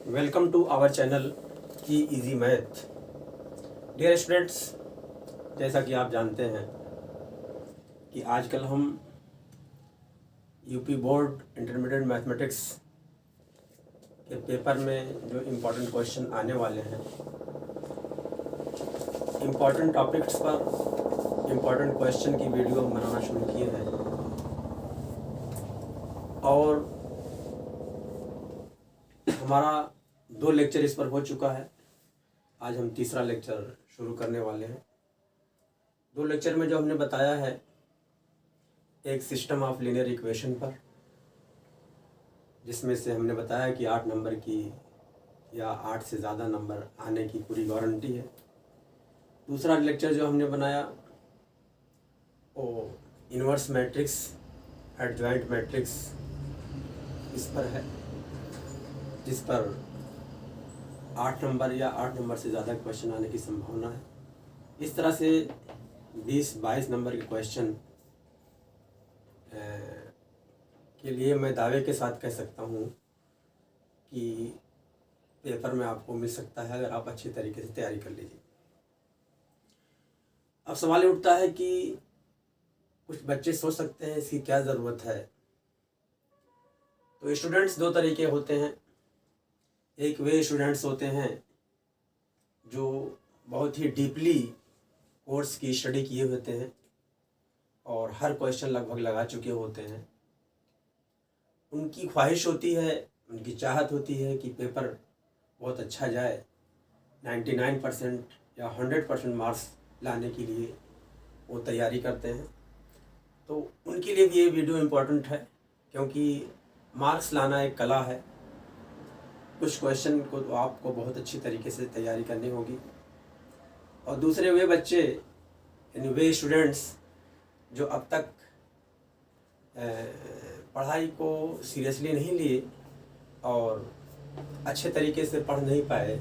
Welcome to our channel की easy math. Dear students, जैसा कि आप जानते हैं कि आजकल हम यूपी बोर्ड इंटरमीडिएट मैथमेटिक्स के पेपर में जो इम्पोर्टेंट क्वेश्चन आने वाले हैं, इम्पोर्टेंट टॉपिक्स पर इम्पोर्टेंट क्वेश्चन की वीडियो हम बनाना शुरू किए हैं और हमारा 2 लेक्चर इस पर हो चुका है। आज हम तीसरा लेक्चर शुरू करने वाले हैं। 2 लेक्चर में जो हमने बताया है, एक सिस्टम ऑफ लीनियर इक्वेशन पर, जिसमें से हमने बताया कि 8 नंबर की या 8 से ज़्यादा नंबर आने की पूरी गारंटी है। दूसरा लेक्चर जो हमने बनाया वो इन्वर्स मैट्रिक्स, एडजॉइंट मैट्रिक्स इस पर है, जिस पर 8 नंबर या 8 नंबर से ज़्यादा क्वेश्चन आने की संभावना है। इस तरह से 20-22 नंबर के क्वेश्चन के लिए मैं दावे के साथ कह सकता हूँ कि पेपर में आपको मिल सकता है, अगर आप अच्छे तरीके से तैयारी कर लीजिए। अब सवाल ये उठता है कि कुछ बच्चे सोच सकते हैं इसकी क्या ज़रूरत है। तो स्टूडेंट्स 2 तरीके होते हैं। एक वे स्टूडेंट्स होते हैं जो बहुत ही डीपली कोर्स की स्टडी किए होते हैं और हर क्वेश्चन लगभग लगा चुके होते हैं। उनकी ख्वाहिश होती है, उनकी चाहत होती है कि पेपर बहुत अच्छा जाए, 99% या 100% मार्क्स लाने के लिए वो तैयारी करते हैं। तो उनके लिए भी ये वीडियो इम्पोर्टेंट है, क्योंकि मार्क्स लाना एक कला है। कुछ क्वेश्चन को तो आपको बहुत अच्छी तरीके से तैयारी करनी होगी, और दूसरे वे बच्चे यानी वे स्टूडेंट्स जो अब तक पढ़ाई को सीरियसली नहीं लिए और अच्छे तरीके से पढ़ नहीं पाए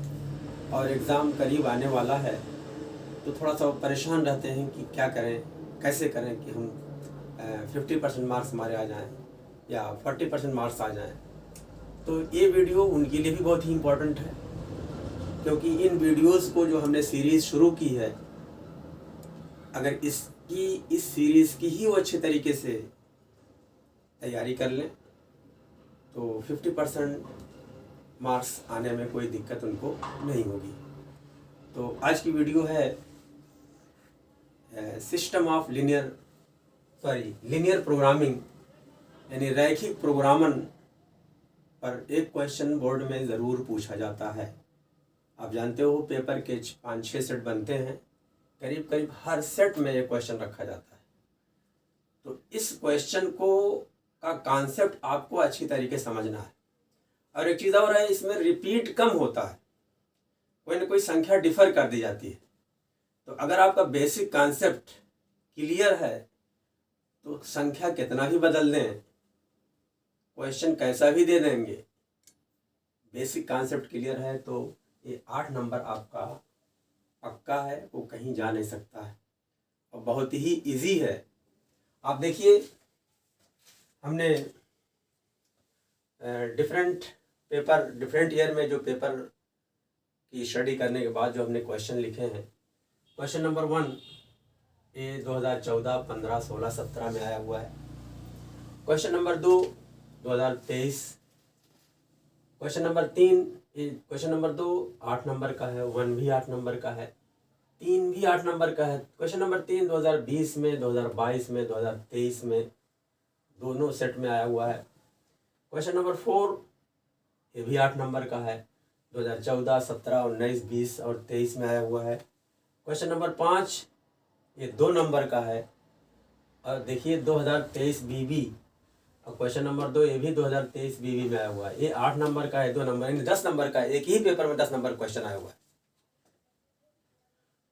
और एग्ज़ाम करीब आने वाला है, तो थोड़ा सा परेशान रहते हैं कि क्या करें, कैसे करें कि हम 50% मार्क्स हमारे आ जाएं या 40% मार्क्स आ जाएं। तो ये वीडियो उनके लिए भी बहुत ही इम्पोर्टेंट है, क्योंकि इन वीडियोस को जो हमने सीरीज़ शुरू की है, अगर इस सीरीज़ की ही वो अच्छे तरीके से तैयारी कर लें तो 50% मार्क्स आने में कोई दिक्कत उनको नहीं होगी। तो आज की वीडियो है सिस्टम ऑफ लीनियर प्रोग्रामिंग यानी रैखिक प्रोग्रामन पर एक क्वेश्चन बोर्ड में ज़रूर पूछा जाता है। आप जानते हो पेपर के 5-6 सेट बनते हैं, करीब करीब हर सेट में एक क्वेश्चन रखा जाता है। तो इस क्वेश्चन का कॉन्सेप्ट आपको अच्छी तरीके से समझना है। और एक चीज़ और है, इसमें रिपीट कम होता है, कोई ना कोई संख्या डिफर कर दी जाती है। तो अगर आपका बेसिक कॉन्सेप्ट क्लियर है तो संख्या कितना भी बदल दें, क्वेश्चन कैसा भी दे देंगे, बेसिक कॉन्सेप्ट क्लियर है तो ये 8 नंबर आपका पक्का है, वो कहीं जा नहीं सकता है और बहुत ही इजी है। आप देखिए, हमने डिफरेंट ईयर में जो पेपर की स्टडी करने के बाद जो हमने क्वेश्चन लिखे हैं, क्वेश्चन नंबर 1 ये 2014, 15, 16, 17 में आया हुआ है। Question number 2 2023। Question number 3 question number 2 8 number का है, 1 भी 8 नंबर का है, 3 भी 8 नंबर का है। क्वेश्चन नंबर 3 2020 में, 2022 में, 2023 में दोनों सेट में आया हुआ है। क्वेश्चन नंबर 4 ये भी 8 नंबर का है, 2014, 17, 19, 20 और 23 में आया हुआ है। क्वेश्चन नंबर 5 ये 2 नंबर का है, और देखिए 2023 बीबी, और क्वेश्चन नंबर 2 ये भी 2023 बीबी में आया हुआ है। ये 8 नंबर का है, 2 नंबर, यानी 10 नंबर का है। एक ही पेपर में 10 नंबर क्वेश्चन आया हुआ है।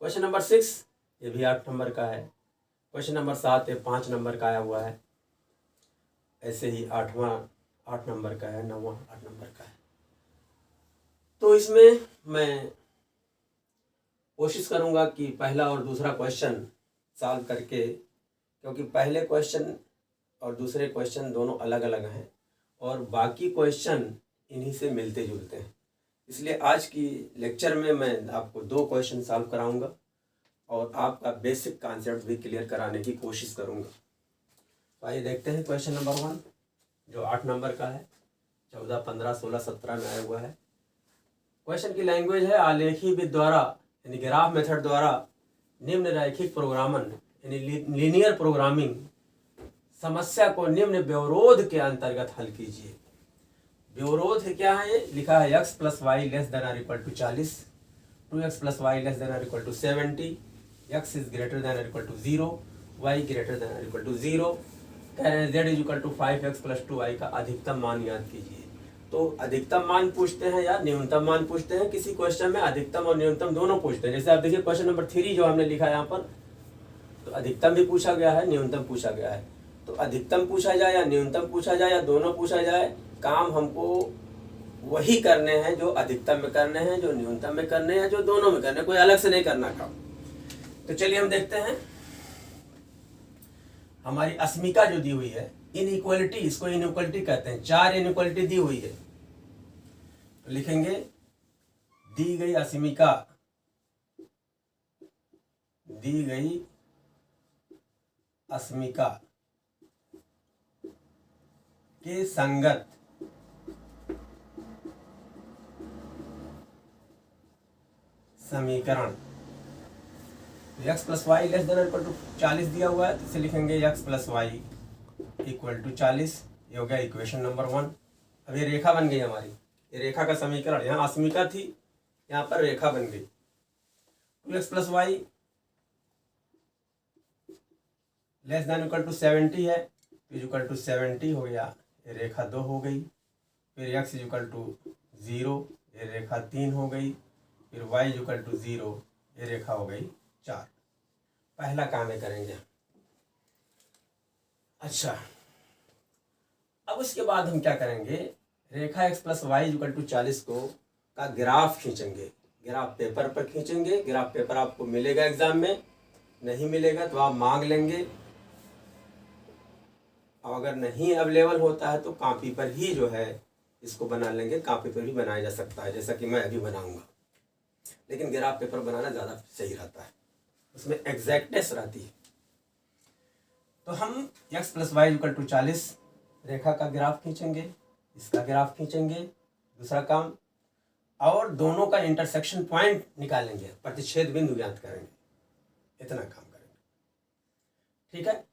क्वेश्चन नंबर 6 ये भी 8 नंबर का है। क्वेश्चन नंबर 7 ये 5 नंबर का आया हुआ है। ऐसे ही 8वां 8 नंबर का है, 9वां 8 नंबर का है। तो इसमें मैं कोशिश करूंगा कि पहला और दूसरा क्वेश्चन सॉल्व करके, क्योंकि पहले क्वेश्चन और दूसरे क्वेश्चन दोनों अलग अलग हैं और बाकी क्वेश्चन इन्हीं से मिलते जुलते हैं। इसलिए आज की लेक्चर में मैं आपको 2 क्वेश्चन सॉल्व कराऊंगा और आपका बेसिक कॉन्सेप्ट भी क्लियर कराने की कोशिश करूंगा। तो आइए देखते हैं क्वेश्चन नंबर 1 जो 8 नंबर का है, 14, 15, 16, 17 में आया हुआ है। क्वेश्चन की लैंग्वेज है आलेखी विधि द्वारा यानी ग्राफ मेथड द्वारा निम्न रैखिक प्रोग्रामन यानी लीनियर प्रोग्रामिंग समस्या को निम्न व्यवरोध के अंतर्गत हल कीजिए। व्यवरोध क्या है? ये लिखा है x + y <= 40, 2x + y <= 70, x is greater than or equal to 0, y greater than or equal to 0। कह रहे हैं z = 5x + 2y का अधिकतम मान ज्ञात कीजिए। तो अधिकतम मान पूछते हैं या न्यूनतम मान पूछते हैं। किसी क्वेश्चन में अधिकतम और न्यूनतम दोनों पूछते हैं। जैसे आप देखिए क्वेश्चन नंबर 3 जो हमने लिखा है यहाँ पर, तो अधिकतम भी पूछा गया है, न्यूनतम पूछा गया है। तो अधिकतम पूछा जाए या न्यूनतम पूछा जाए या दोनों पूछा जाए, काम हमको वही करने हैं जो अधिकतम में करने हैं, जो न्यूनतम में करने हैं, जो दोनों में करने, कोई अलग से नहीं करना काम। तो चलिए हम देखते हैं। हमारी अस्मिका जो दी हुई है, इनइक्वालिटी, इसको इनइक्वालिटी कहते हैं। 4 इनइक्वालिटी दी हुई है, तो लिखेंगे दी गई अस्मिका, दी गई अस्मिका के संगत समीकरण। x + y <= 40 दिया हुआ है, तो इसे लिखेंगे x + y = 40। ये हो गया इक्वेशन नंबर 1। अब ये रेखा बन गई हमारी, ये रेखा का समीकरण। यहाँ अस्मिका थी, यहाँ पर रेखा बन गई। 2x + y <= 70 है, = 70 हो गया, ये रेखा 2 हो गई। फिर x = 0, ये रेखा 3 हो गई। फिर y = 0, ये रेखा हो गई 4। पहला काम है करेंगे। अच्छा, अब उसके बाद हम क्या करेंगे? रेखा x + y = 40 को का ग्राफ खींचेंगे। ग्राफ पेपर पर खींचेंगे। ग्राफ पेपर आपको मिलेगा एग्जाम में, नहीं मिलेगा तो आप मांग लेंगे। और अगर नहीं अवेलेबल होता है तो कॉपी पर ही जो है इसको बना लेंगे। कॉपी पर भी बनाया जा सकता है, जैसा कि मैं अभी बनाऊंगा। लेकिन ग्राफ पेपर बनाना ज़्यादा सही रहता है, उसमें एग्जैक्टनेस रहती है। तो हम x + y = 40 रेखा का ग्राफ खींचेंगे, इसका ग्राफ खींचेंगे, दूसरा काम। और दोनों का इंटरसेक्शन पॉइंट निकालेंगे, प्रतिच्छेद बिंदु ज्ञात करेंगे। इतना काम करेंगे, ठीक है।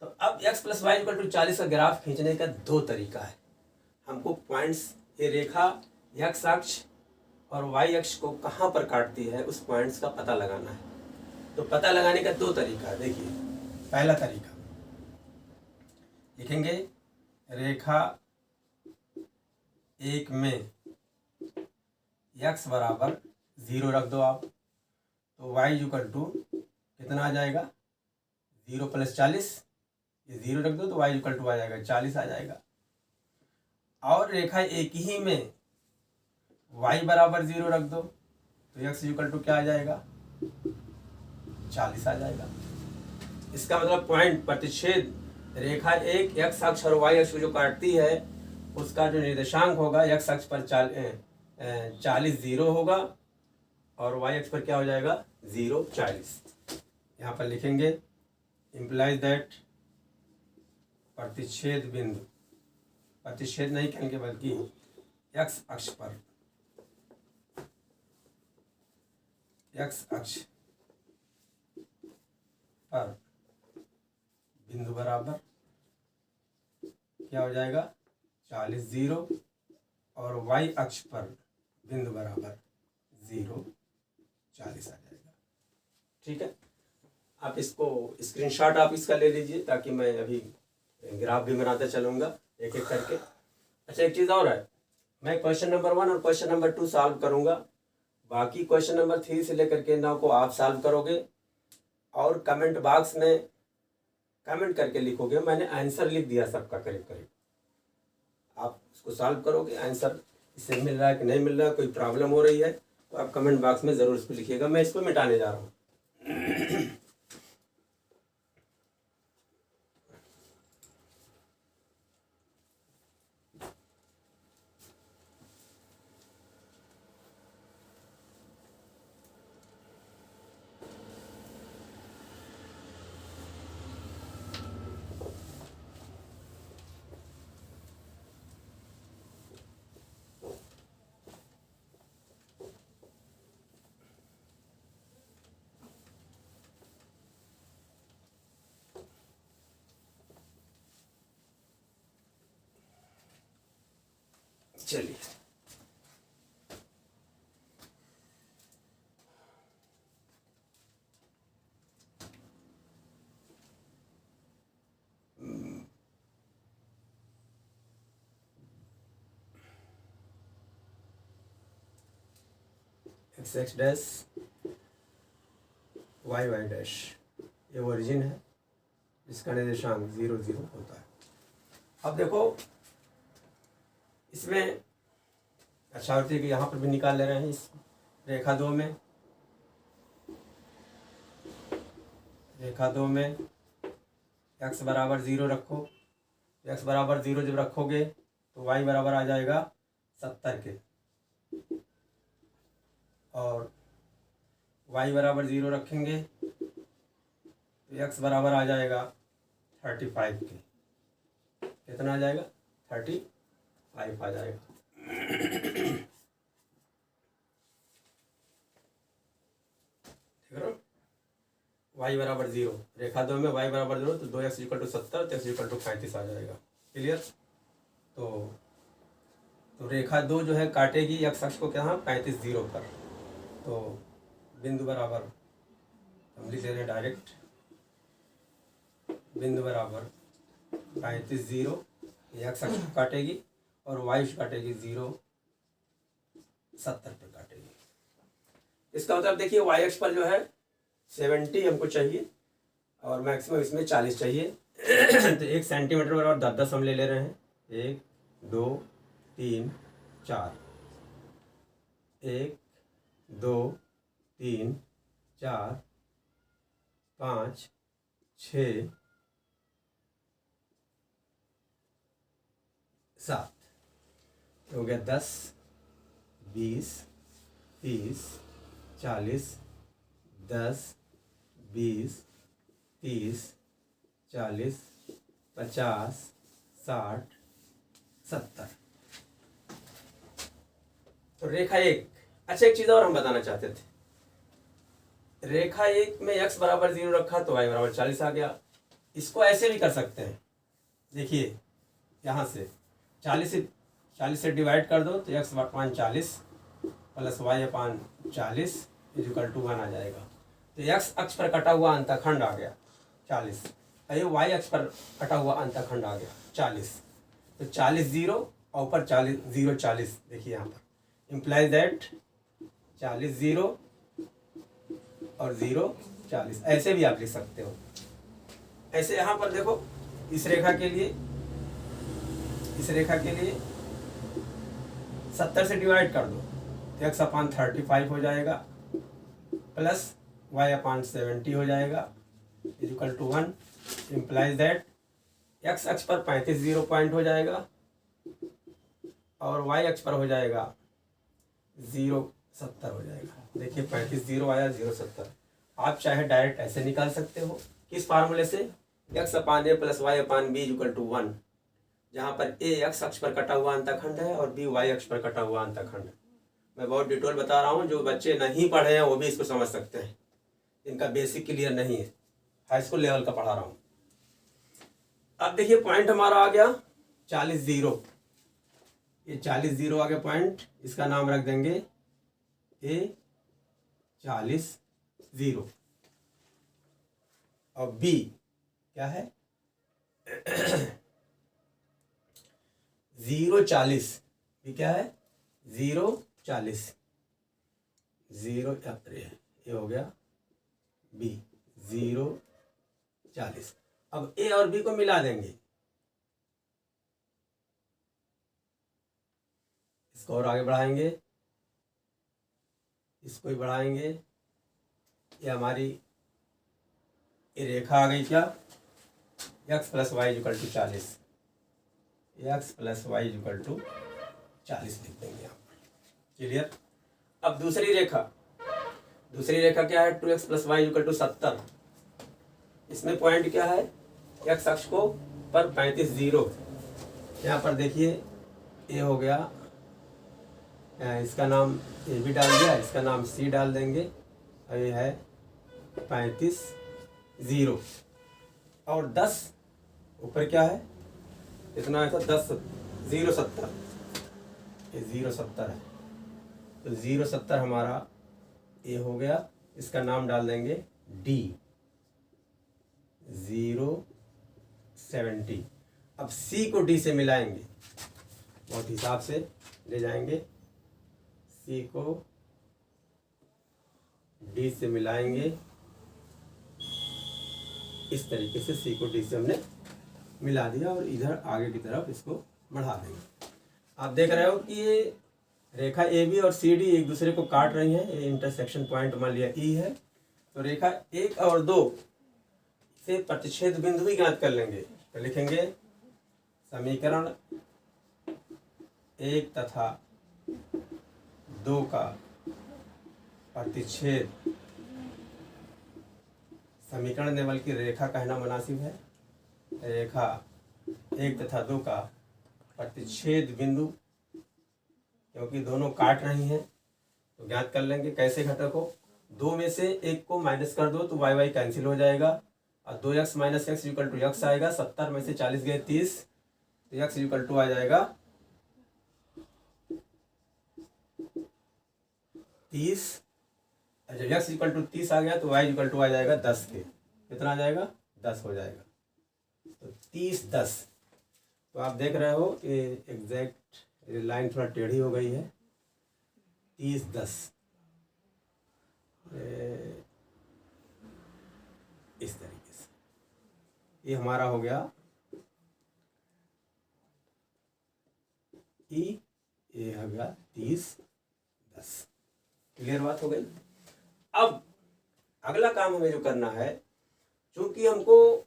तो अब x + y = 40 का ग्राफ खींचने का 2 तरीका है। हमको पॉइंट्स, ये रेखा x अक्ष और y अक्ष को कहाँ पर काटती है, उस पॉइंट्स का पता लगाना है। तो पता लगाने का 2 तरीका है। देखिए, पहला तरीका लिखेंगे, रेखा 1 में x = 0 रख दो आप, तो y = कितना आ जाएगा? 0 + 40, ये 0 रख दो तो y = आ जाएगा 40 आ जाएगा। और रेखा 1 ही में y = 0 रख दो तो x = क्या आ जाएगा? 40 आ जाएगा। इसका मतलब पॉइंट, प्रतिच्छेद रेखा 1 x अक्ष और y अक्ष को जो काटती है, उसका जो निर्देशांक होगा x अक्ष पर 40 0 होगा और y अक्ष पर क्या हो जाएगा? 0 40। यहाँ पर लिखेंगे इम्प्लाइज दैट प्रतिच्छेद बिंदु, प्रतिच्छेद नहीं कहेंगे बल्कि x अक्ष पर, x अक्ष पर बिंदु बराबर क्या हो जाएगा? 40 0 और y अक्ष पर बिंदु बराबर 0 40 आ जाएगा, ठीक है। आप इसको स्क्रीनशॉट आप इसका ले लीजिए, ताकि मैं अभी ग्राफ भी बनाते चलूँगा एक एक करके। अच्छा, एक चीज़ और है, मैं क्वेश्चन नंबर 1 और क्वेश्चन नंबर 2 सॉल्व करूँगा। बाकी क्वेश्चन नंबर 3 से लेकर के 9 को आप सॉल्व करोगे और कमेंट बॉक्स में कमेंट करके लिखोगे। मैंने आंसर लिख दिया सबका करीब करीब, आप उसको सॉल्व करोगे। आंसर इससे मिल रहा है कि नहीं मिल रहा है, कोई प्रॉब्लम हो रही है तो आप कमेंट बॉक्स में ज़रूर इसको लिखिएगा। मैं इसको मिटाने जा रहा हूँ। चलिए x डैश y डैश, ये ओरिजिन है जिसका निर्देशांक 0 0 होता है। अब देखो इसमें अच्छा होती है कि यहाँ पर भी निकाल ले रहे हैं। इस रेखा दो में x बराबर 0 रखो। x बराबर 0 जब रखोगे तो y बराबर आ जाएगा 70 के, और y बराबर 0 रखेंगे तो x बराबर आ जाएगा 35 के। कितना आ जाएगा? 35 आ जाएगा। ठीक है, y बराबर 0, रेखा दो में y बराबर 0 तो 2x इक्वल टू 70 तो x इक्वल टू 35 आ जाएगा। क्लियर? तो रेखा दो जो है काटेगी x अक्ष को क्या 35 0 पर, तो बिंदु बराबर हम लिख दे रहे हैं डायरेक्ट, बिंदु बराबर 35 0 x अक्ष को काटेगी और y काटेगी 0 70 पर काटेगी। इसका मतलब देखिए y अक्ष पर जो है 70 हमको चाहिए और मैक्सिमम इसमें 40 चाहिए। तो 1 सेंटीमीटर बराबर 10 हम ले रहे हैं। 1 2 3 4, 1 2 3 4 5 6 7, हो गया 10 20 30 40, 10 20 30 40 50 60 70। तो रेखा एक, अच्छा एक चीज़ और हम बताना चाहते थे। रेखा एक में x बराबर 0 रखा तो y बराबर 40 आ गया। इसको ऐसे भी कर सकते हैं, देखिए यहाँ से 40 से डिवाइड कर दो तो x upon 40 plus y upon 40 equal to 1 आ जाएगा। तो x अक्ष पर कटा हुआ अंतखंड आ गया 40, ये y अक्ष पर कटा हुआ अंतखंड आ गया 40। तो 40 0 और ऊपर 40 0 40, देखिए यहाँ पर इम्प्लाइज दैट 40 0 और 0 40, ऐसे भी आप लिख सकते हो। ऐसे यहाँ पर देखो इस रेखा के लिए 70 से डिवाइड कर दो तो x अपान 35 हो जाएगा प्लस y अपान 70 हो जाएगा equal to 1। Implies that x अक्ष पर 35 0 पॉइंट हो जाएगा और y अक्ष पर हो जाएगा 0 70 हो जाएगा। देखिए 35 0 आया 0 70। आप चाहे डायरेक्ट ऐसे निकाल सकते हो, किस फार्मूले से? x upon a plus y upon b equal to 1, जहाँ पर a x अक्ष पर कटा हुआ अंतखंड है और b y अक्ष पर कटा हुआ अंतखंड है। मैं बहुत डिटेल बता रहा हूँ, जो बच्चे नहीं पढ़े हैं वो भी इसको समझ सकते हैं, इनका बेसिक क्लियर नहीं है, हाई स्कूल लेवल का पढ़ा रहा हूँ। अब देखिए पॉइंट हमारा आ गया 40 0, ये 40 0 आ गया पॉइंट, इसका नाम रख देंगे a 40 0 और b क्या है 0 40, ये क्या है 0 40 0, ये हो गया b 0 40। अब a और b को मिला देंगे, इसको और आगे बढ़ाएंगे, इसको ही बढ़ाएंगे, ये हमारी ये रेखा आ गई क्या x plus y equal to 40, x plus y equal to 40 लिख देंगे यहाँ पर। क्लियर? अब दूसरी रेखा क्या है 2x plus y equal to 70। इसमें पॉइंट क्या है x अक्ष को पर 35 0, यहाँ पर देखिए ये हो गया, इसका नाम ए भी डाल दिया, इसका नाम C डाल देंगे, और ये है 35 0 और 10 ऊपर क्या है, कितना है था 10 0 70, ये 0,70 है, तो 0,70 हमारा ए हो गया। इसका नाम डाल देंगे डी, 0,70। अब सी को डी से मिलाएंगे, बहुत हिसाब से ले जाएंगे, सी को डी से मिलाएंगे। इस तरीके से सी को डी से हमने मिला दिया और इधर आगे की तरफ इसको बढ़ा देंगे। आप देख रहे हो कि ये रेखा ए बी और सी डी एक दूसरे को काट रही हैं। ये इंटरसेक्शन पॉइंट मान लिया ई है, तो रेखा 1 और 2 से प्रतिच्छेद बिंदु भी ज्ञात कर लेंगे। तो लिखेंगे समीकरण 1 तथा 2 का प्रतिच्छेद, समीकरण ने बल्कि रेखा कहना मुनासिब है, रेखा 1 तथा 2 का प्रतिच्छेद बिंदु, क्योंकि दोनों काट रही हैं तो ज्ञात कर लेंगे। कैसे घटक हो, 2 में से 1 को माइनस कर दो तो वाई वाई कैंसिल हो जाएगा और 2x minus x equal to x आएगा। 70 में से 40 गए 30, तो एक्स इक्वल टू आ जाएगा 30। जब एक्स इक्वल टू 30 आ गया तो वाई इक्वल टू आ जाएगा 10 के। कितना आ जाएगा? 10 हो जाएगा। तो 30 10। तो आप देख रहे हो कि एग्जैक्ट लाइन थोड़ा टेढ़ी हो गई है। 30 10 इस तरीके से ये हमारा हो गया ई, ये हो गया 30 10। क्लियर बात हो गई। अब अगला काम हमें जो करना है, क्योंकि हमको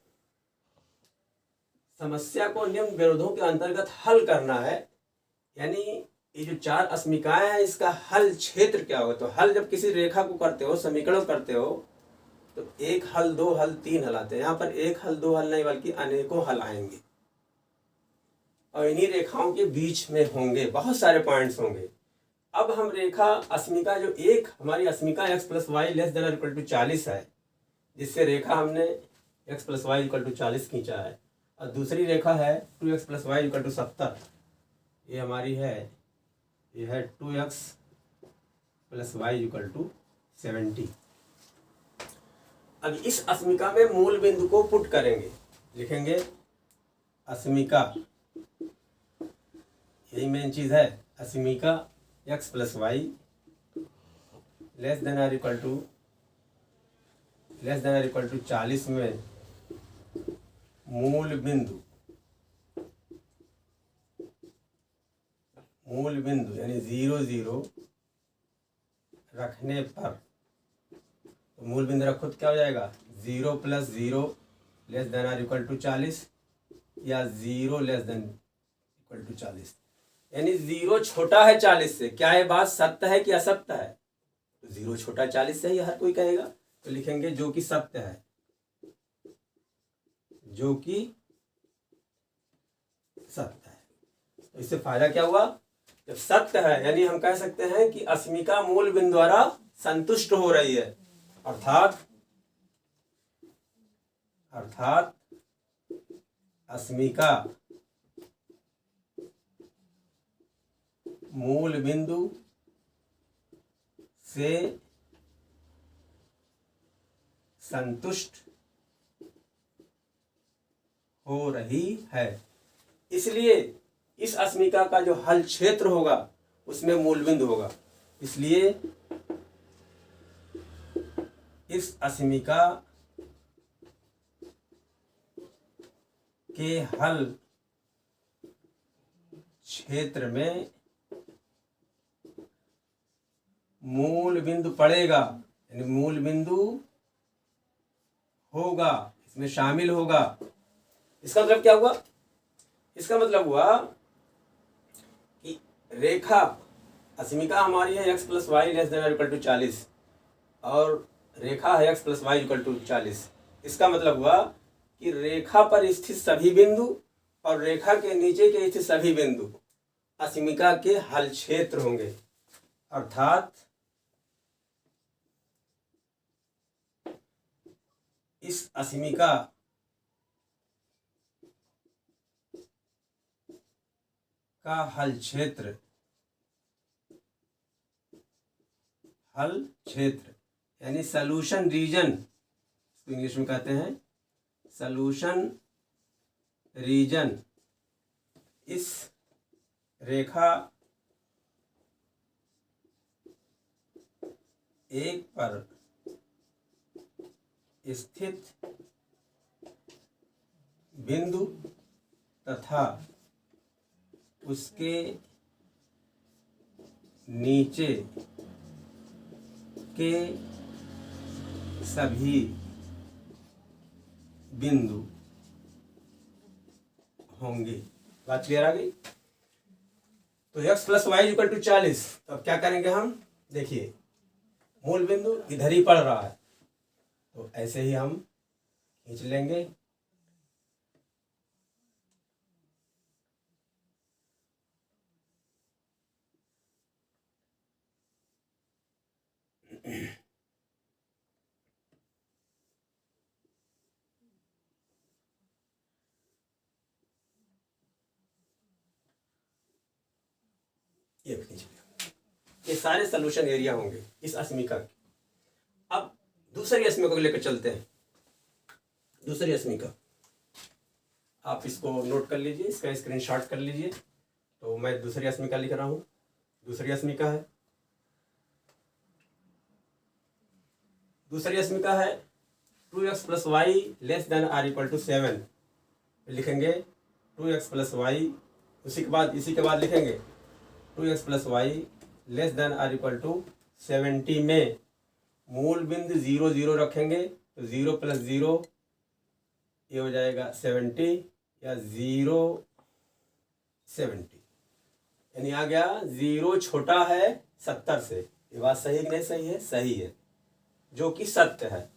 समस्या को निम्न विरोधों के अंतर्गत हल करना है, यानी ये जो 4 अस्मिकाएं हैं इसका हल क्षेत्र क्या होगा। तो हल जब किसी रेखा को करते हो, समीकरण करते हो, तो 1 हल 2 हल 3 हल आते हैं। यहाँ पर 1 हल 2 हल नहीं बल्कि अनेकों हल आएंगे और इन्हीं रेखाओं के बीच में होंगे बहुत सारे पॉइंट्स होंगे। अब हम रेखा अस्मिका जो एक हमारी अस्मिका x plus y less than equal to 40 है, जिससे रेखा हमने x plus y equal to 40 खींचा है, और दूसरी रेखा है 2x plus y equal to 70। ये हमारी है, ये है 2x plus y equal to 70। अब इस अस्मिका में मूल बिंदु को पुट करेंगे, लिखेंगे अस्मिका, यही मेन चीज है, अस्मिका x plus y less than और इक्वल टू 40 में मूल बिंदु यानी 0 0 रखने पर, तो मूल बिंदु रखो तो क्या हो जाएगा? 0 प्लस 0 लेस देन और इक्वल टू 40 या 0 लेस देन इक्वल टू 40, यानी 0 छोटा है 40 से। क्या ये बात सत्य है कि असत्य है? तो 0 छोटा 40 से ही हर कोई कहेगा, तो लिखेंगे जो कि सत्य है, जो कि सत्य है। तो इससे फायदा क्या हुआ? जब सत्य है यानी हम कह सकते हैं कि अस्मिका मूल बिंदु द्वारा संतुष्ट हो रही है, अर्थात अस्मिका मूल बिंदु से संतुष्ट हो रही है। इसलिए इस अस्मिका का जो हल क्षेत्र होगा उसमें मूल बिंदु होगा। इसलिए इस अस्मिका के हल क्षेत्र में मूल बिंदु पड़ेगा, यानी मूल बिंदु होगा, इसमें शामिल होगा। इसका मतलब क्या हुआ? इसका मतलब हुआ कि रेखा अस्मिका हमारी है x plus y less than equal to 40 और रेखा है x plus y equal to 40। इसका मतलब हुआ कि रेखा पर स्थित सभी बिंदु और रेखा के नीचे के स्थित सभी बिंदु अस्मिका के हल क्षेत्र होंगे, अर्थात इस अस्मिका का हल क्षेत्र हल क्षेत्र यानी सॉल्यूशन रीजन, इसको इंग्लिश में कहते हैं सॉल्यूशन रीजन, इस रेखा एक पर स्थित बिंदु तथा उसके नीचे के सभी बिंदु होंगे। बात क्लियर आ गई? तो x plus y equal to 40। तो अब क्या करेंगे हम, देखिए मूल बिंदु इधर ही पड़ रहा है, तो ऐसे ही हम खींच लेंगे। ये खींच लिया, ये सारे सॉल्यूशन एरिया होंगे इस अस्मिका के। अब दूसरी अस्मिका को लेकर चलते हैं। दूसरी अस्मिका आप इसको नोट कर लीजिए, इसका स्क्रीनशॉट कर लीजिए। तो मैं दूसरी अस्मिका लिख रहा हूँ। दूसरी अस्मिका है, दूसरी अस्मिका है 2x plus y less than or equal to 7। लिखेंगे 2x प्लस वाई, उसी के बाद इसी के बाद लिखेंगे 2x plus y less than or equal to 70 में मूल बिंदु 0 0 रखेंगे, तो 0 प्लस 0 ये हो जाएगा 70 या 0 70, यानी आ गया 0 छोटा है 70 से। ये बात सही है कि नहीं सही है? सही है, जो कि सत्य है,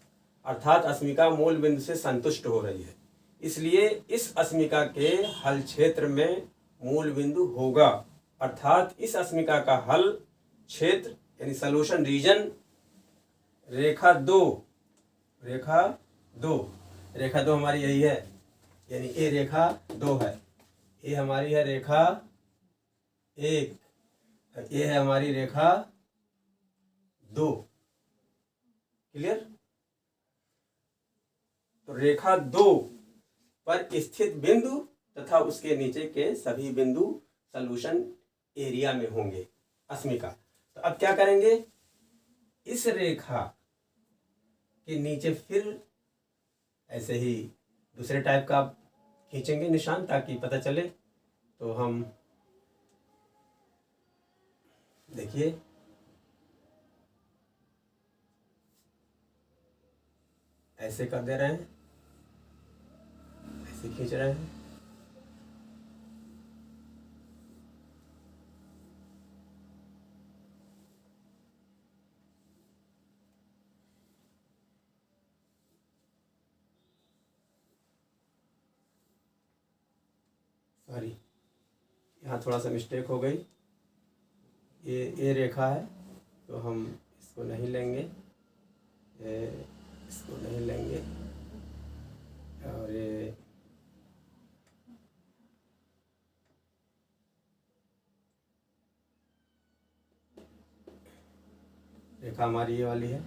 अर्थात अस्मिका मूल बिंदु से संतुष्ट हो रही है। इसलिए इस अस्मिका के हल क्षेत्र में मूल बिंदु होगा, अर्थात इस अस्मिका का हल क्षेत्र यानी सॉल्यूशन रीजन रेखा 2, रेखा 2, रेखा 2 हमारी यही है, यानी ये रेखा 2 है, ये हमारी है रेखा 1, ये है हमारी रेखा 2। क्लियर? तो रेखा 2 पर स्थित बिंदु तथा उसके नीचे के सभी बिंदु सॉल्यूशन एरिया में होंगे अस्मिका। तो अब क्या करेंगे, इस रेखा के नीचे फिर ऐसे ही दूसरे टाइप का खींचेंगे निशान, ताकि पता चले। तो हम देखिए ऐसे कर दे रहे हैं, ऐसे खींच रहे हैं। सॉरी, यहाँ थोड़ा सा मिस्टेक हो गई। ये रेखा है, तो हम इसको नहीं लेंगे, इसको नहीं लेंगे, और ये रेखा हमारी ये वाली है,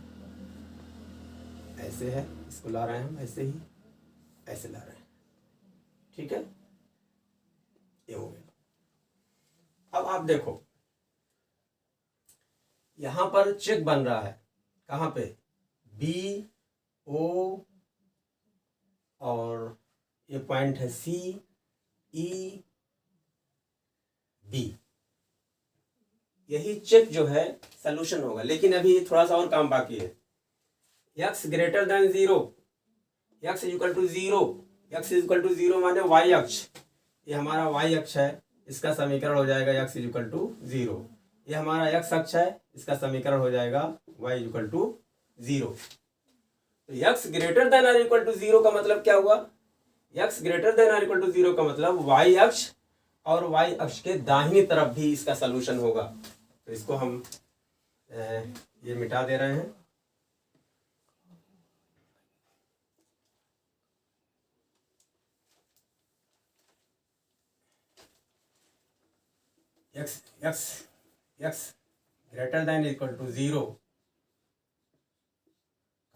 ऐसे है, इसको ला रहे हैं हम ऐसे ही, ऐसे ला रहे हैं। ठीक है, ये हो गया। अब आप देखो यहाँ पर चेक बन रहा है, कहाँ पे, बी ओ, और ये पॉइंट है सी ई बी। यही चेक जो है सॉल्यूशन होगा, लेकिन अभी थोड़ा सा और काम बाकी है। x greater than 0, x equal to 0, x equal to 0 माने y अक्ष, ये हमारा y अक्ष है, इसका समीकरण हो जाएगा x इक्वल टू 0। ये हमारा x अक्ष है, इसका समीकरण हो जाएगा y इक्वल टू 0। तो x greater than or equal to 0 का मतलब क्या हुआ, x greater than or equal to 0 का मतलब y अक्ष और y अक्ष के दाहिनी तरफ भी इसका सलूशन होगा। तो इसको हम ये मिटा दे रहे हैं। x greater than equal to 0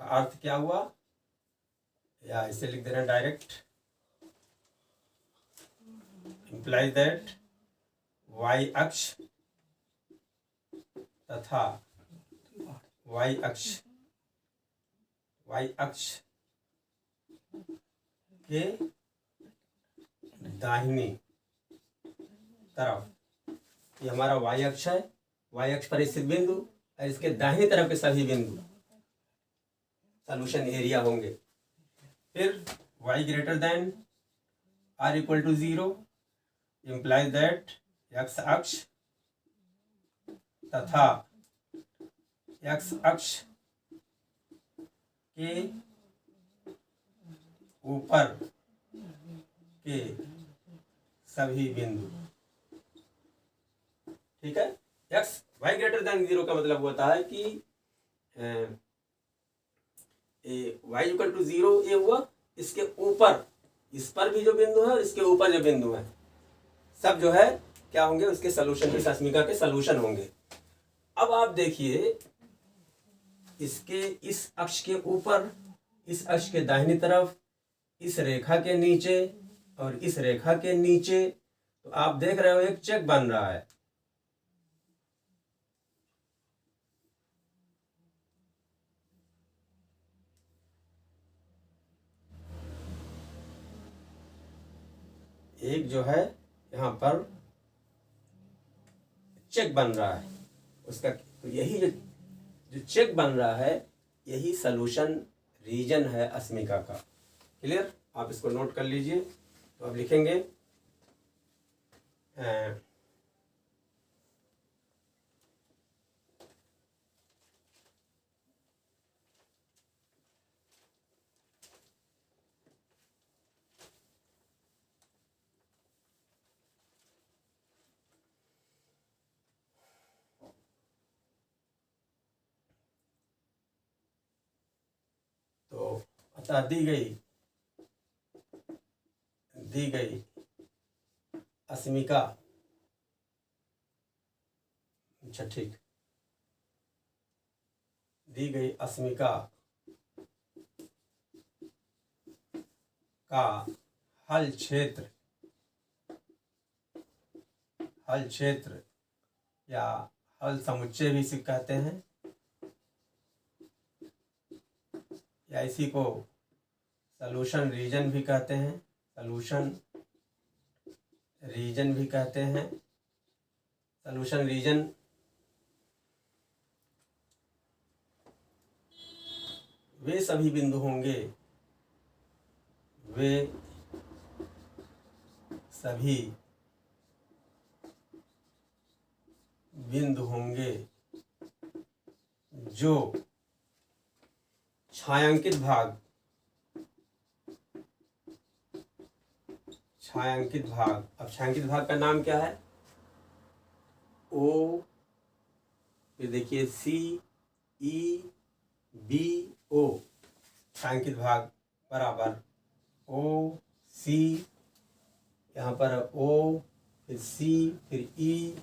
का अर्थ क्या हुआ, या इसे लिख देना डायरेक्ट, implies दैट y अक्ष तथा y अक्ष के दाहिनी तरफ, ये हमारा y अक्ष है, y अक्ष पर स्थित बिंदु और इसके दाहिनी तरफ के सभी बिंदु सॉल्यूशन एरिया होंगे। फिर y greater than r equal to 0 implies that x अक्ष तथा x अक्ष के ऊपर के सभी बिंदु, ठीक है। x y ग्रेटर देन 0 का मतलब होता है कि y इक्वल टू 0 ये हुआ, इसके ऊपर, इस पर भी जो बिंदु है और इसके ऊपर जो बिंदु है सब जो है क्या होंगे, उसके सलूशन, इस अस्मिका के सलूशन होंगे। अब आप देखिए इसके इस अक्ष के ऊपर, इस अक्ष के दाहिनी तरफ, इस रेखा के नीचे और इस रेखा के नीचे, तो आप देख रहे हो एक चेक बन रहा है। एक जो है यहाँ पर चेक बन रहा है उसका, तो यही जो चेक बन रहा है यही सलूशन रीजन है अस्मिका का। क्लियर, आप इसको नोट कर लीजिए। तो अब लिखेंगे तो अतः दी गई अस्मिका, अच्छा ठीक, दी गई अस्मिका का हल क्षेत्र या हल समुच्चय भी इसे कहते हैं, या इसी को सलूशन रीजन भी कहते हैं, सलूशन रीजन भी कहते हैं। सलूशन रीजन वे सभी बिंदु होंगे, वे सभी बिंदु होंगे जो छायांकित भाग अब छायांकित भाग का नाम क्या है, ओ, फिर देखिए सी ई बी ओ, छायांकित भाग बराबर ओ सी, यहाँ पर ओ, फिर सी, फिर ई,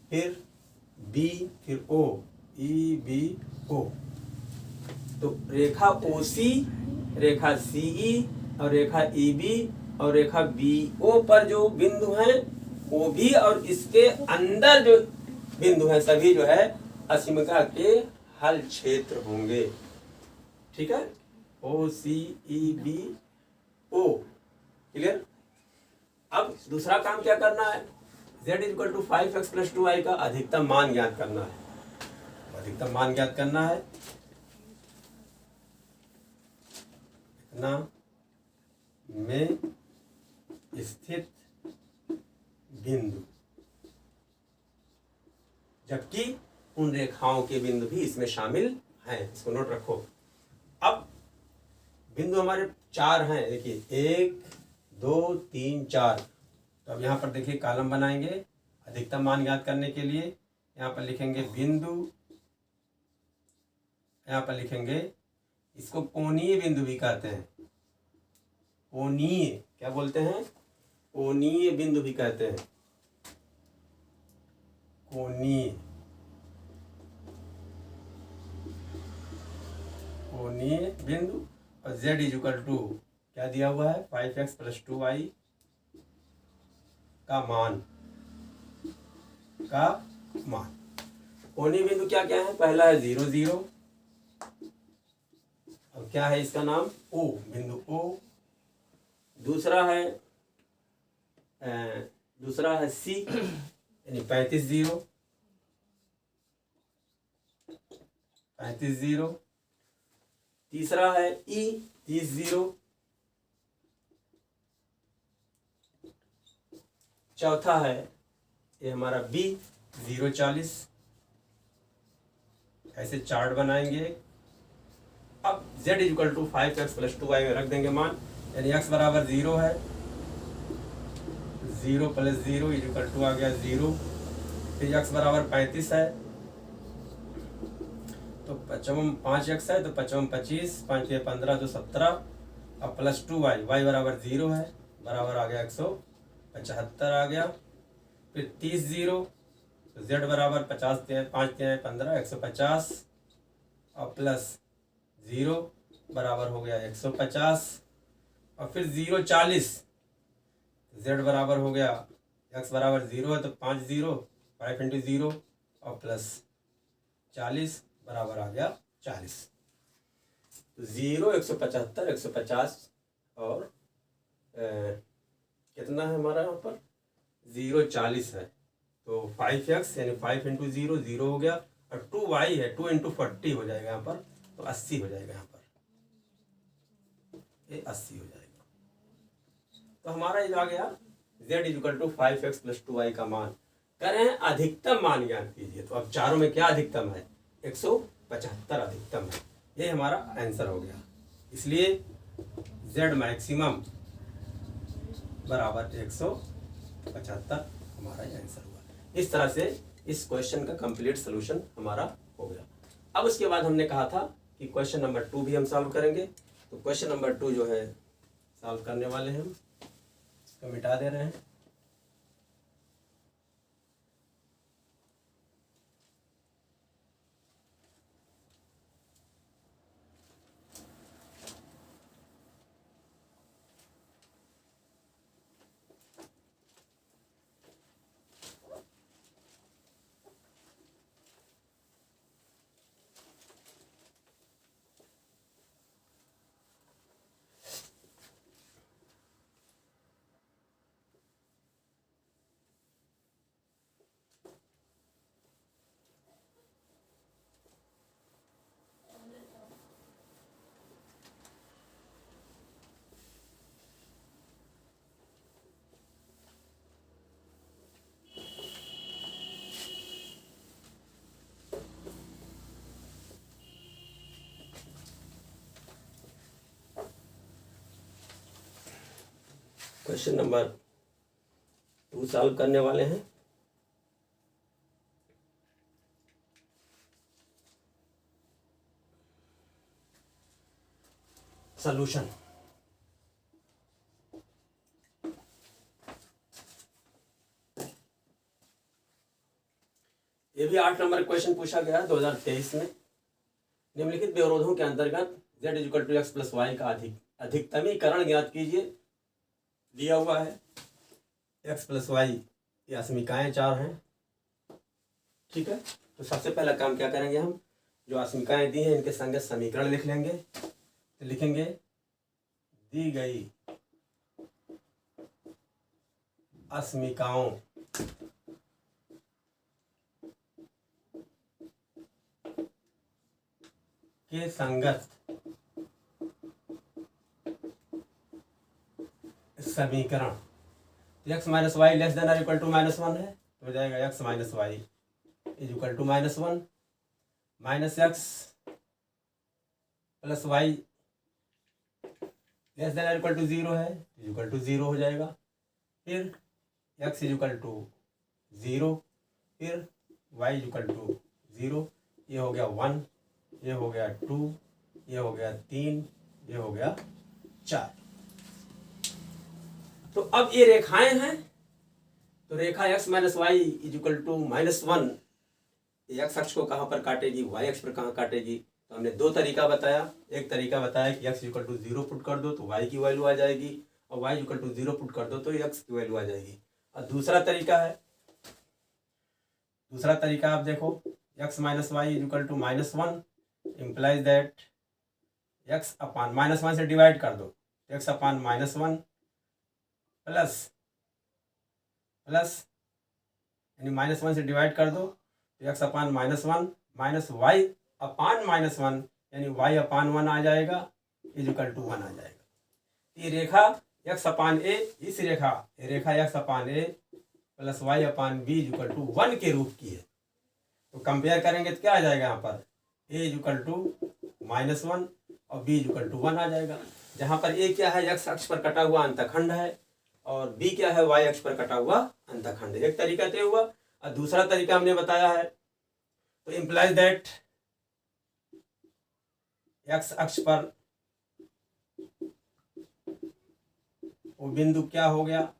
फिर बी, फिर ओ, ई बी ओ। तो रेखा ओ सी, रेखा सी ई और रेखा ई बी और रेखा बी ओ पर जो बिंदु हैं वो भी, और इसके अंदर जो बिंदु हैं सभी जो है अस्मिका के हल क्षेत्र होंगे। ठीक है, ओ सी ई बी ओ। क्लियर। अब दूसरा काम क्या करना है, z equal to 5x + 2y का अधिकतम मान ज्ञात करना है। अधिकतम मान ज्ञात करना है, इतना में स्थित बिंदु, जबकि उन रेखाओं के बिंदु भी इसमें शामिल हैं, इसको नोट रखो। अब बिंदु हमारे 4 हैं, देखिए 1 2 3 4। तो अब यहाँ पर देखिए कॉलम बनाएंगे अधिकतम मान ज्ञात करने के लिए। यहाँ पर लिखेंगे बिंदु, यहाँ पर लिखेंगे, इसको कोणीय बिंदु भी कहते हैं। कोणीय क्या बोलते हैं, कोणीय बिंदु भी कहते हैं, कोणीय। कोणीय बिंदु, और z इज इक्वल टू क्या दिया हुआ है 5x + 2y का मान कोणीय बिंदु क्या क्या है, पहला है 0 0, और क्या है इसका नाम O, बिंदु O। दूसरा है C यानी 35 0, 35 0। तीसरा है E 30 0। चौथा है ये हमारा B 0 40। ऐसे चार्ट बनाएंगे। अब z equal to 5x + 2y में रख देंगे मान, यानी x बराबर 0 है, 0 + 0 इक्वल टू आ गया 0। फिर x बराबर 35 है, तो 5x है तो 5 25, 5 के 15 तो 17, अब + 2y, y बराबर 0 है, बराबर आ गया 175 आ गया। फिर 30 0, तो z बराबर 50 5 15 150, और +0 बराबर हो गया 150, और फिर 0 40, z बराबर हो गया x बराबर 0 है तो 5 0, 5 × 0, और +40 बराबर आ गया 40। तो 0 175 150 और कितना है हमारा यहाँ पर 0 40 है, तो 5x यानी 5 × 0 0 हो गया, और 2y है 2 × 40 हो जाएगा यहाँ पर, तो 80 हो जाएगा यहाँ पर, ये 80 हो जाएगा। तो हमारा ये आ गया z equal to 5x + 2y का मान। कह रहे हैं अधिकतम मान ज्ञात कीजिए, तो अब चारों में क्या अधिकतम है 175 अधिकतम है, ये हमारा आंसर हो गया। इसलिए z मैक्सिमम बराबर 175 हमारा आंसर हुआ। इस तरह से इस क्वेश्चन का कंप्लीट सोल्यूशन हमारा हो गया। अब उसके बाद हमने कहा था कि क्वेश्चन नंबर 2 भी हम सॉल्व करेंगे, तो क्वेश्चन नंबर 2 जो है सॉल्व करने वाले हैं हम, इसको मिटा दे रहे हैं। क्वेश्चन नंबर 2 सॉल्व करने वाले हैं। सॉल्यूशन ये भी 8 नंबर क्वेश्चन पूछा गया 2023 में। निम्नलिखित विरोधों के अंतर्गत z equal to x + y का अधिकतमीकरण ज्ञात कीजिए। दिया हुआ है x + y ये अस्मिकाएं 4 हैं, ठीक है। तो सबसे पहला काम क्या करेंगे, हम जो अस्मिकाएं दी हैं इनके संगत समीकरण लिख लेंगे। तो लिखेंगे दी गई अस्मिकाओं के संगत समीकरण, x - y ≤ -1 है, तो हो जाएगा x - y = -1, -x > y < 0 है, =0 हो जाएगा। फिर x = 0, फिर y = 0, ये हो गया 1, ये हो गया 2, ये हो गया 3, ये हो गया 4। तो अब ये रेखाएं हैं, तो रेखा x - y = -1 x अक्ष को कहाँ पर काटेगी, y अक्ष पर कहाँ काटेगी, तो हमने दो तरीका बताया। एक तरीका बताया कि x इक्वल टू 0 पुट कर दो तो y की वैल्यू आ जाएगी, और y इक्वल टू 0 पुट कर दो तो x की वैल्यू आ जाएगी। और दूसरा तरीका आप देखो, x minus y equal to -1 implies that x upon -1 से डिवाइड कर दो, x अपान -1 प्लस यानी -1 से डिवाइड कर दो तो x अपान -1 माइनस वाई अपान -1 यानी y अपान 1 आ जाएगा, इक्वल टू 1 आ जाएगा। ये रेखा x अपान a, इस रेखा x upon a plus y upon b equal to 1 के रूप की है। तो कंपेयर करेंगे तो क्या आ जाएगा, यहाँ पर a इक्वल टू -1 और b इक्वल टू 1 आ जाएगा। जहाँ पर a क्या है, x अक्ष पर कटा हुआ अंतखंड है, और b क्या है, y अक्ष पर कटा हुआ अंतखंड। एक तरीका तो हुआ, और दूसरा तरीका हमने बताया है तो इम्प्लाइज दैट x अक्ष पर वो बिंदु क्या होगा,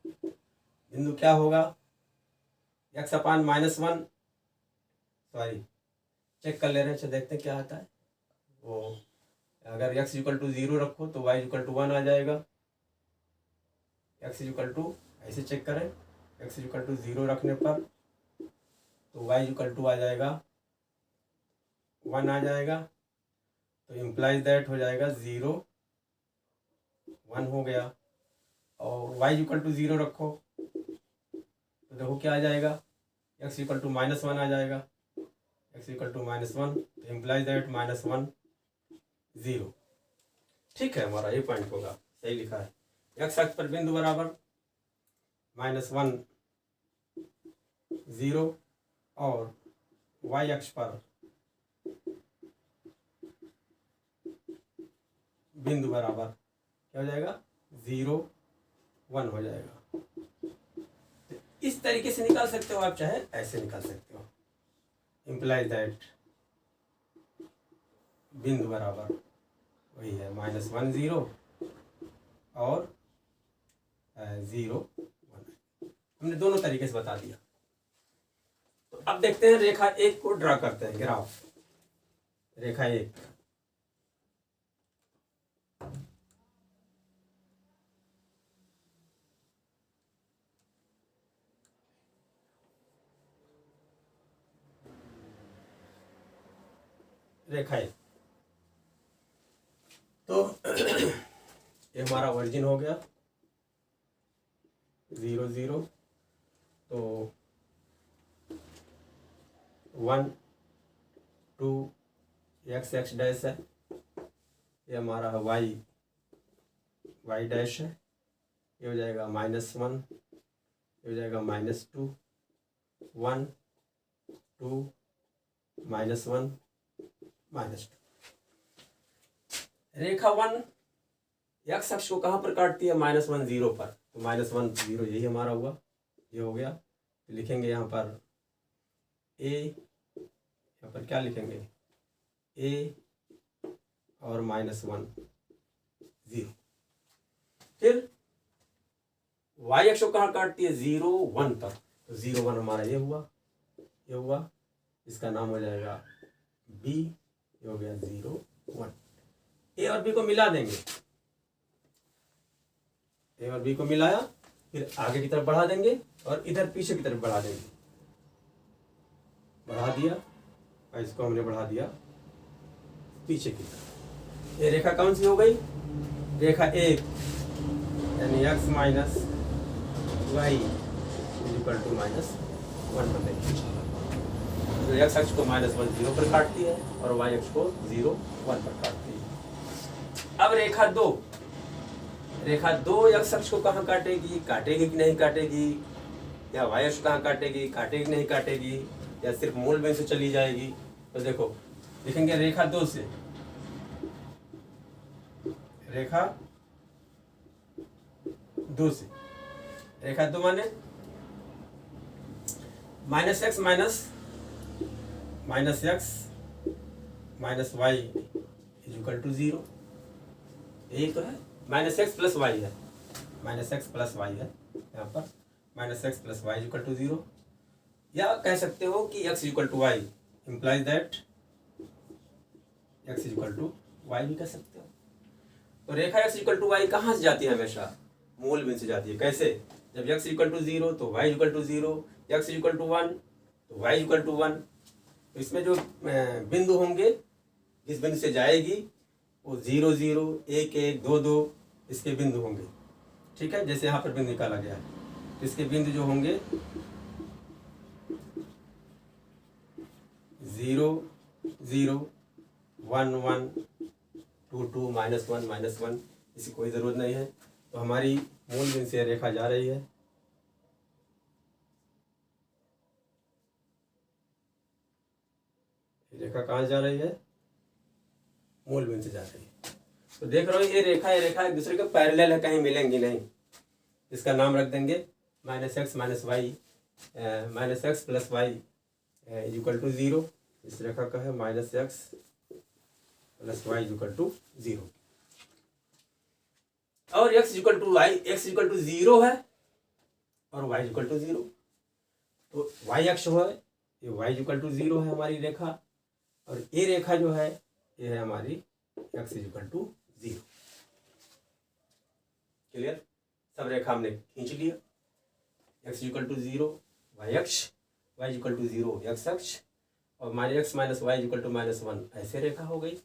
x अपान -1, सॉरी चेक कर ले रहे हैं, अच्छा देखते हैं क्या आता है। वो अगर x इक्वल टू 0 रखो तो y इक्वल टू 1 आ जाएगा। x इक्वल टू ऐसे चेक करें, x इक्वल टू 0 रखने पर तो y इक्वल टू आ जाएगा 1 आ जाएगा। तो इम्प्लाइज दैट हो जाएगा 0 1 हो गया, और y इक्वल टू 0 रखो तो देखो क्या आ जाएगा, x इक्वल टू -1 आ जाएगा, x इक्वल टू -1 तो इम्प्लाइज दैट -1 0। ठीक है, हमारा ये पॉइंट होगा, सही लिखा है। x अक्ष पर बिंदु बराबर -1 0 और y अक्ष पर बिंदु बराबर क्या हो जाएगा, 0 1 हो जाएगा। तो इस तरीके से निकाल सकते हो आप, चाहे ऐसे निकाल सकते हो। इम्प्लाइज दैट बिंदु बराबर वही है -1 0 और 0 1। हमने दोनों तरीके से बता दिया। तो अब देखते हैं रेखा 1 को ड्रा करते हैं, ग्राफ रेखा 1। रेखा 1 तो ये हमारा वर्जिन हो गया 0 0, तो 1 2 x x डैश है, ये हमारा y y डैश है, ये हो जाएगा -1, ये हो जाएगा -2 1 2 -1 -2। रेखा 1 x अक्ष को कहाँ पर काटती है, -1 0 पर, तो -1 0 यही हमारा हुआ, ये हो गया। तो लिखेंगे यहाँ पर a, यहाँ पर क्या लिखेंगे, a और -1 0। फिर y अक्ष को कहाँ काटती है, 0 1 पर, तो 0 1 हमारा ये हुआ, इसका नाम हो जाएगा b, ये हो गया 0 1। a और b को मिला देंगे, a और b को मिलाया, फिर आगे की तरफ बढ़ा देंगे और इधर पीछे की तरफ बढ़ा देंगे, बढ़ा दिया और इसको हमने बढ़ा दिया पीछे की तरफ। ये रेखा कौन सी हो गई, रेखा 1, यानी x minus y equal to -1 बनेगी, जो x अक्ष को -1 0 पर काटती है और y अक्ष को 0 1 पर काटती है। अब रेखा 2 x अक्ष को कहाँ काटेगी कि नहीं काटेगी, या y अक्ष कहाँ काटेगी कि नहीं काटेगी, या सिर्फ मूल बिंदु से चली जाएगी। तो देखो लिखेंगे रेखा 2 से, रेखा 2 माने -x minus y equal to 0, यही तो है, -x प्लस वाई है, यहाँ पर -x plus y equal to 0, या कह सकते हो कि x equal to y, implies that x equal to y भी कह सकते हो। तो रेखा एक्स इक्वल टू वाई कहाँ से जाती है? हमेशा मूल बिंदु से जाती है। कैसे? जब एक्स इक्वल टू 0 तो y equal to 0, x equal to 1 तो वाई इक्वल टू 1। तो इसमें जो बिंदु होंगे, जिस बिंदु से जाएगी वो 0 0, 1 1, 2 2 इसके बिंदु होंगे। ठीक है, जैसे यहाँ पर बिंदु निकाला गया है, तो इसके बिंदु जो होंगे 0 0, 1 1, 2 2, -1 -1, इसकी कोई ज़रूरत नहीं है। तो हमारी मूल बिंदु से रेखा जा रही है, रेखा कहाँ जा रही है? मूल बिंदु से जा रही है। तो देख रहे हो ये रेखा एक दूसरे के पैरेलल है, कहीं मिलेंगी नहीं। इसका नाम रख देंगे -x - y, -x + y equal to 0। इस रेखा का है -x + y इक्वल टू 0। और x equal to y, x equal to 0 है और y इक्वल टू 0। तो y अक्ष है, ये y इक्वल टू 0 है हमारी रेखा, और ये रेखा जो है ये है हमारी x इक्वल टू 0। क्लियर? सब रेखा हमने खींच लिया। x इक्वल टू 0 y अक्ष, y इक्वल टू 0 x अक्ष, और -x - y इक्वल टू -1 ऐसे रेखा हो गई,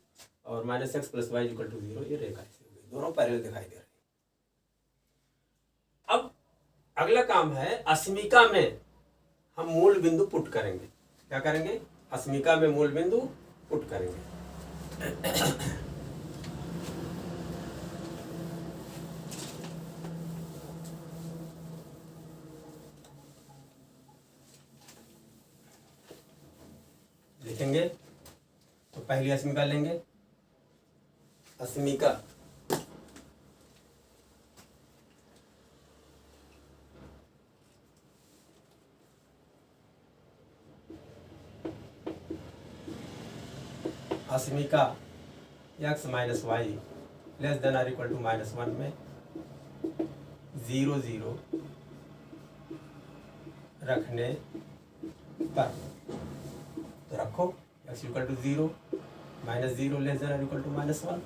और -x + y इक्वल टू 0 ये रेखा ऐसे हो गई। दोनों पैरेलल दिखाई दे रहे हैं। अब अगला काम है, अस्मिका में हम मूल बिंदु पुट करेंगे। क्या करेंगे? अस्मिका में मूल बिंदु पुट करेंगे। देखेंगे तो पहली अस्मिका लेंगे। अस्मिका अस्मिका x - y लेस देन और इक्वल टू -1 में 0 0 रखने पर, तो रखो x equal to 0, -0 less than और इक्वल टू -1,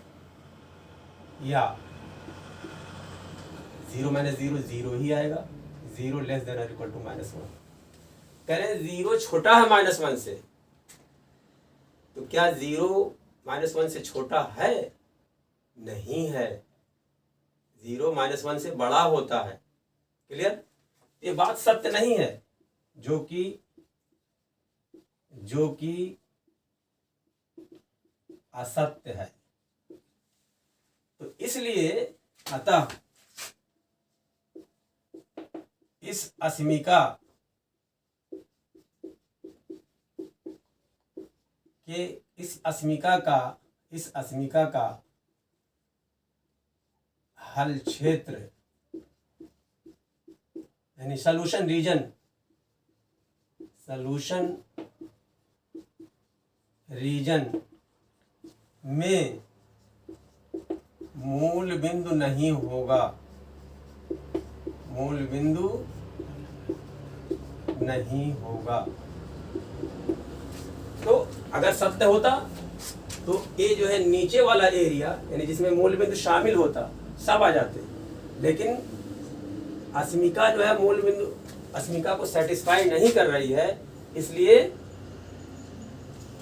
या 0 - 0 0 ही आएगा, 0 लेस देन और इक्वल टू -1। कह रहे हैं 0 छोटा है -1 से, तो क्या 0 -1 से छोटा है? नहीं है, 0 -1 से बड़ा होता है। क्लियर? ये बात सत्य नहीं है, जो कि असत्य है। तो इसलिए अतः इस अस्मिका के इस अस्मिका का हल क्षेत्र यानी सॉल्यूशन रीजन में मूल बिंदु नहीं होगा, मूल बिंदु नहीं होगा। तो अगर सत्य होता तो ये जो है नीचे वाला एरिया यानी जिसमें मूल बिंदु शामिल होता सब आ जाते, लेकिन अस्मिका जो है मूल बिंदु अस्मिका को सेटिस्फाई नहीं कर रही है, इसलिए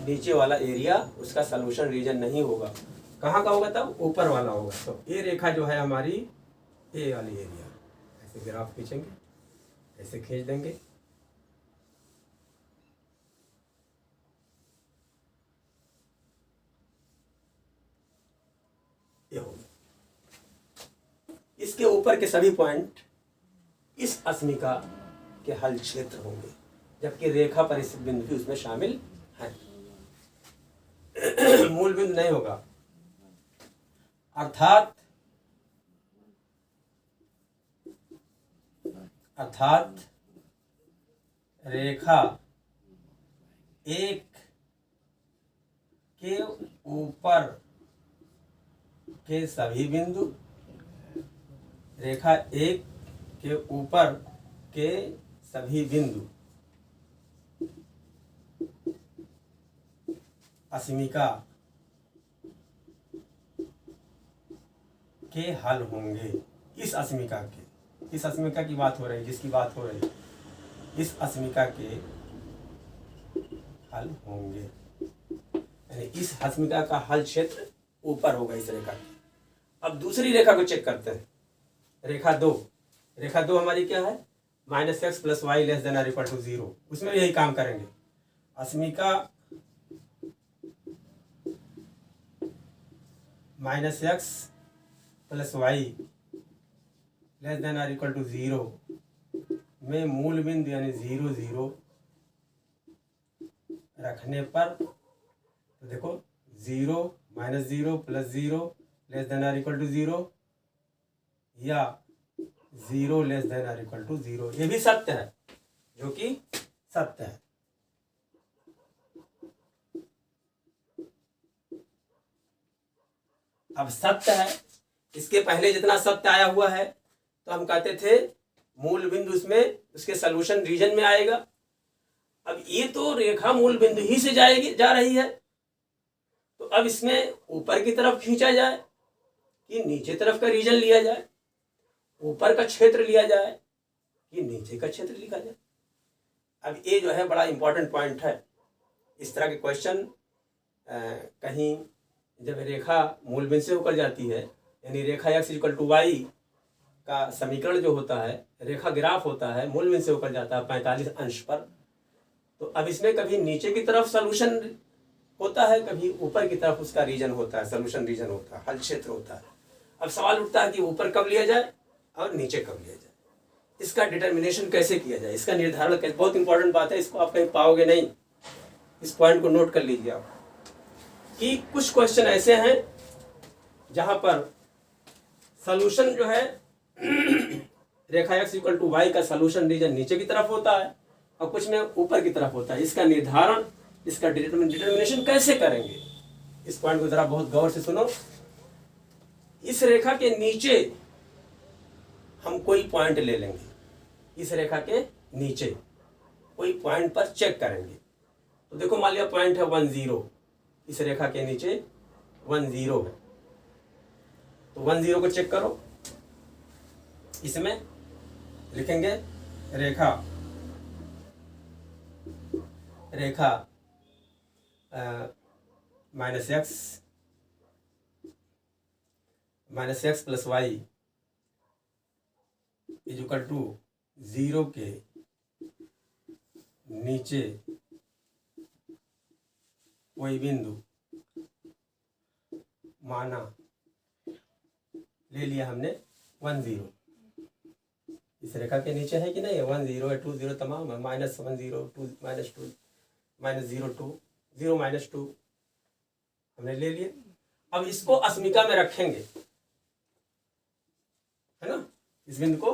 नीचे वाला एरिया उसका सॉल्यूशन रीजन नहीं होगा। कहाँ का होगा? तब ऊपर वाला होगा। तो ये रेखा जो है हमारी ए वाली एरिया, ऐसे ग्राफ खींचेंगे, ऐसे खींच देंगे, ये होगा। इसके ऊपर के सभी पॉइंट इस अस्मिका के हल क्षेत्र होंगे, जबकि रेखा पर स्थित बिंदु भी उसमें शामिल है। मूल बिंदु नहीं होगा, अर्थात रेखा एक के ऊपर के सभी बिंदु, रेखा एक के ऊपर के सभी बिंदु अस्मिका के हल होंगे। इस अस्मिका के, इस अस्मिका की बात हो रही है, जिसकी बात हो रही है, इस अस्मिका के हल होंगे, यानी इस अस्मिका का हल क्षेत्र ऊपर होगा इस रेखा के। अब दूसरी रेखा को चेक करते हैं, रेखा दो। रेखा दो हमारी क्या है, -x + y <= 0। उसमें यही काम करेंगे। अस्मिका -x + y <= 0 में मूल बिंदु यानी 0 0 रखने पर, तो देखो 0 -0 + 0 <= 0 या 0 <= 0, ये भी सत्य है, जो कि सत्य है। अब सत्य है, इसके पहले जितना सत्य आया हुआ है तो हम कहते थे मूल बिंदु उसमें उसके सॉल्यूशन रीजन में आएगा। अब ये तो रेखा मूल बिंदु ही से जा रही है, तो अब इसमें ऊपर की तरफ खींचा जाए कि नीचे तरफ का रीजन लिया जाए, ऊपर का क्षेत्र लिया जाए कि नीचे का क्षेत्र लिखा जाए। अब ये जो है बड़ा इंपॉर्टेंट पॉइंट है। इस तरह के क्वेश्चन कहीं जब रेखा मूल बिंदु से होकर जाती है, यानी रेखा x = y का समीकरण जो होता है, रेखा ग्राफ होता है, मूल बिंदु से होकर जाता है 45 अंश पर, तो अब इसमें कभी नीचे की तरफ सॉल्यूशन होता है, कभी ऊपर की तरफ उसका रीजन होता है, सॉल्यूशन रीजन होता है, हल क्षेत्र होता है। अब सवाल उठता है कि ऊपर कब लिया जाए और नीचे कब लिया जाए, इसका डिटर्मिनेशन कैसे किया जाए, इसका निर्धारण कैसे। बहुत इंपॉर्टेंट बात है, इसको आप कहीं पाओगे नहीं, इस पॉइंट को नोट कर लीजिए आप, कि कुछ क्वेश्चन ऐसे हैं जहां पर सॉल्यूशन जो है रेखा x = y का सॉल्यूशन रीजन नीचे की तरफ होता है और कुछ में ऊपर की तरफ होता है। इसका निर्धारण, इसका डिटर्मिनेशन कैसे करेंगे, इस पॉइंट को जरा बहुत गौर से सुनो। इस रेखा के नीचे हम कोई पॉइंट ले लेंगे, इस रेखा के नीचे कोई पॉइंट पर चेक करेंगे। तो देखो मान लिया पॉइंट है 1 0, इस रेखा के नीचे 1 0 है, तो 1 0 को चेक करो। इसमें लिखेंगे रेखा -x + y = 0 के नीचे कोई बिंदु माना, ले लिया हमने 1 0। इस रेखा के नीचे है कि नहीं है, 1 0 है, 2 0 तमाम है, -1 0 2 -2 -0 2 0 -2 हमने ले लिया। अब इसको अस्मिका में रखेंगे, है ना, इस बिंदु को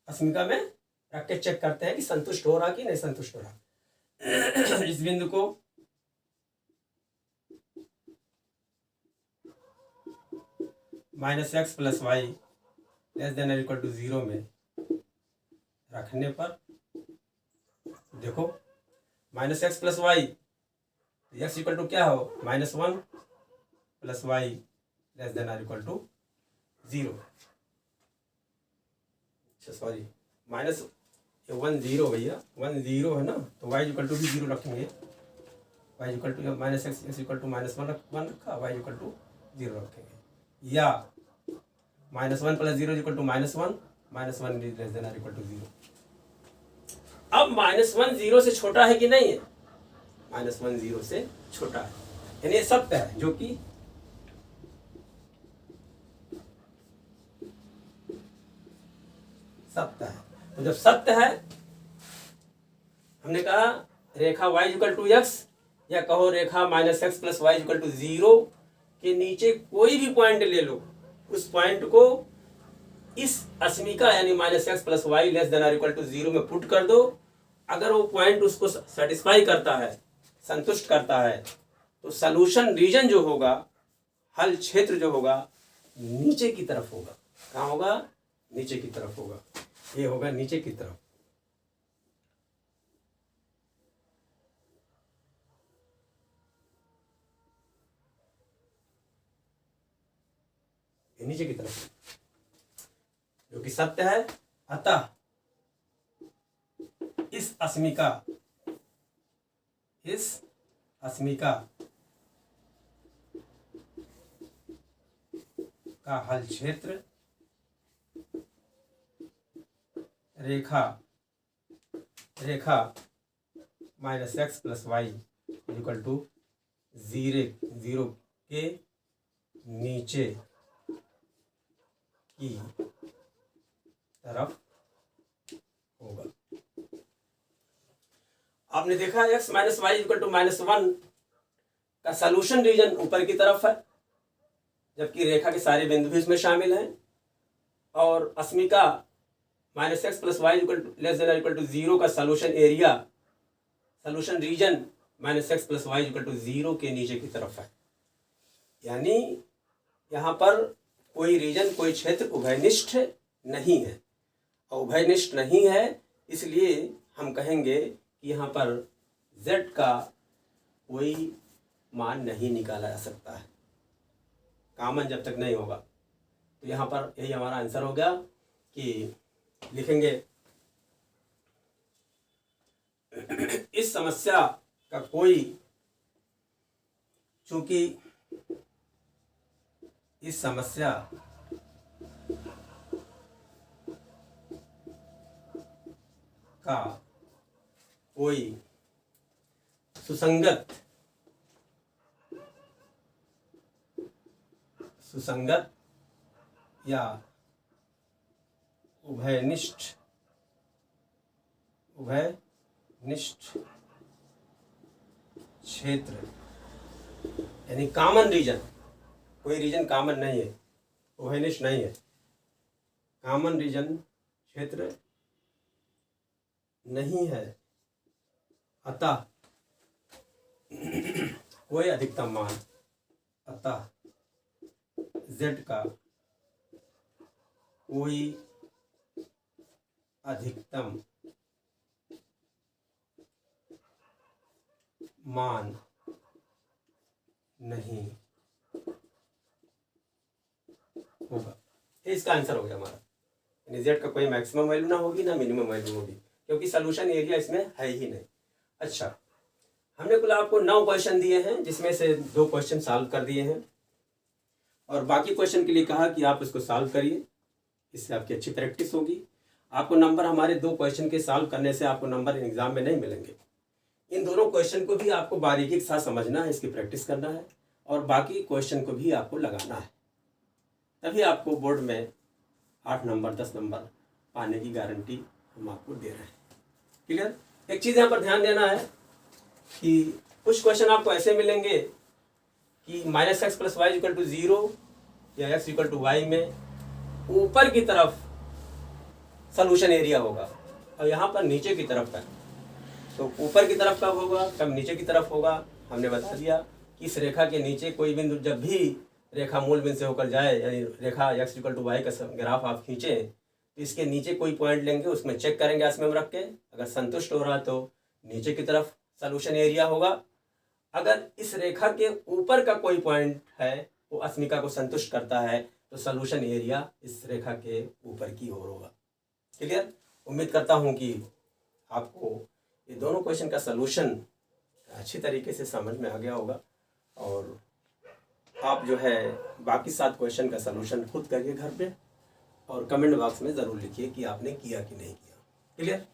अस्मिका में रख के चेक करते हैं कि संतुष्ट हो रहा कि नहीं संतुष्ट हो रहा। इस बिंदु को -x + y <= 0 में रखने पर, देखो -x + y, x equal to क्या हो, -1 + y <= 0। अच्छा सॉरी, -1 0 भैया, 1 0 है ना, तो y = भी 0 रखेंगे, y = -x = -1 रखा, y = 0 रखेंगे, या -1 + 0 = -1 -1 <= 0। अब -1 0 से छोटा है कि नहीं है, -1 0 से छोटा है, यानी ये सत्य है, जो कि सत्य है। तो जब सत्य है, हमने कहा रेखा y = x, या कहो रेखा -x + y = 0 के नीचे कोई भी पॉइंट ले लो, उस पॉइंट को इस अस्मिका यानी -x + y <= 0 में पुट कर दो। अगर वो पॉइंट उसको सेटिस्फाई करता है, संतुष्ट करता है, तो सॉल्यूशन रीजन जो होगा, हल क्षेत्र जो होगा, नीचे की तरफ होगा। कहाँ होगा, नीचे की तरफ होगा, ये होगा नीचे की तरफ। नीचे की तरफ, जो कि सत्य है। अतः इस अस्मिका का हल क्षेत्र रेखा minus x plus y equal to 0 के नीचे की तरफ होगा। आपने देखा x minus y equal to -1 का सॉल्यूशन रीजन ऊपर की तरफ है, जबकि रेखा के सारे बिंदु भी इसमें शामिल हैं। और अस्मिका minus x plus y less than equal to 0 का solution region minus x plus y equal to 0 के नीचे की तरफ है। यानी यहाँ पर कोई रीजन, कोई क्षेत्र उभयनिष्ठ नहीं है। और उभयनिष्ठ नहीं है इसलिए हम कहेंगे कि यहाँ पर z का कोई मान नहीं निकाला जा सकता है, कॉमन जब तक नहीं होगा। तो यहाँ पर यही हमारा आंसर हो गया कि लिखेंगे इस समस्या का कोई, चूंकि इस समस्या का कोई सुसंगत या उभयनिष्ठ क्षेत्र यानी कॉमन रीजन, कोई रीजन कॉमन नहीं है, उभयनिष्ठ नहीं है, कॉमन रीजन क्षेत्र नहीं है। अतः कोई अधिकतम मान, अतः z का कोई अधिकतम मान नहीं होगा। इसका आंसर हो गया हमारा। यानी z का कोई मैक्सिमम वैल्यू ना होगी ना मिनिमम वैल्यू होगी, क्योंकि सॉल्यूशन एरिया इसमें है ही नहीं। अच्छा, हमने कुल आपको 9 क्वेश्चन दिए हैं, जिसमें से 2 क्वेश्चन सॉल्व कर दिए हैं और बाकी क्वेश्चन के लिए कहा कि आप इसको सॉल्व करिए, इससे आपकी अच्छी प्रैक्टिस होगी। आपको नंबर हमारे 2 क्वेश्चन के सॉल्व करने से आपको नंबर एग्जाम में नहीं मिलेंगे। इन दोनों क्वेश्चन को भी आपको बारीकी के साथ समझना है, इसकी प्रैक्टिस करना है और बाकी क्वेश्चन को भी आपको लगाना है, तभी आपको बोर्ड में 8 नंबर 10 नंबर पाने की गारंटी हम आपको दे रहे हैं। क्लियर? एक चीज़ यहाँ पर ध्यान देना है कि कुछ क्वेश्चन आपको ऐसे मिलेंगे कि minus x plus y equal to 0 या एक्स इक्वल टू वाई में ऊपर की तरफ सॉल्यूशन एरिया होगा और यहाँ पर नीचे की तरफ है। तो ऊपर की तरफ कब होगा, कब नीचे की तरफ होगा, हमने बता दिया कि इस रेखा के नीचे कोई बिंदु, जब भी रेखा मूल बिंदु से होकर जाए, यानी रेखा एक्स इक्वल टू वाई का ग्राफ आप खींचें तो इसके नीचे कोई पॉइंट लेंगे, उसमें चेक करेंगे एस में रख के, अगर संतुष्ट हो रहा तो नीचे की तरफ सॉल्यूशन एरिया होगा। अगर इस रेखा के ऊपर का कोई पॉइंट है वो अस्मिका को संतुष्ट करता है तो सॉल्यूशन एरिया इस रेखा के ऊपर की ओर होगा। क्लियर? उम्मीद करता हूँ कि आपको ये दोनों क्वेश्चन का सलूशन अच्छी तरीके से समझ में आ गया होगा और आप जो है बाकी 7 क्वेश्चन का सलूशन खुद करिए घर पे और कमेंट बॉक्स में ज़रूर लिखिए कि आपने किया कि नहीं किया। क्लियर?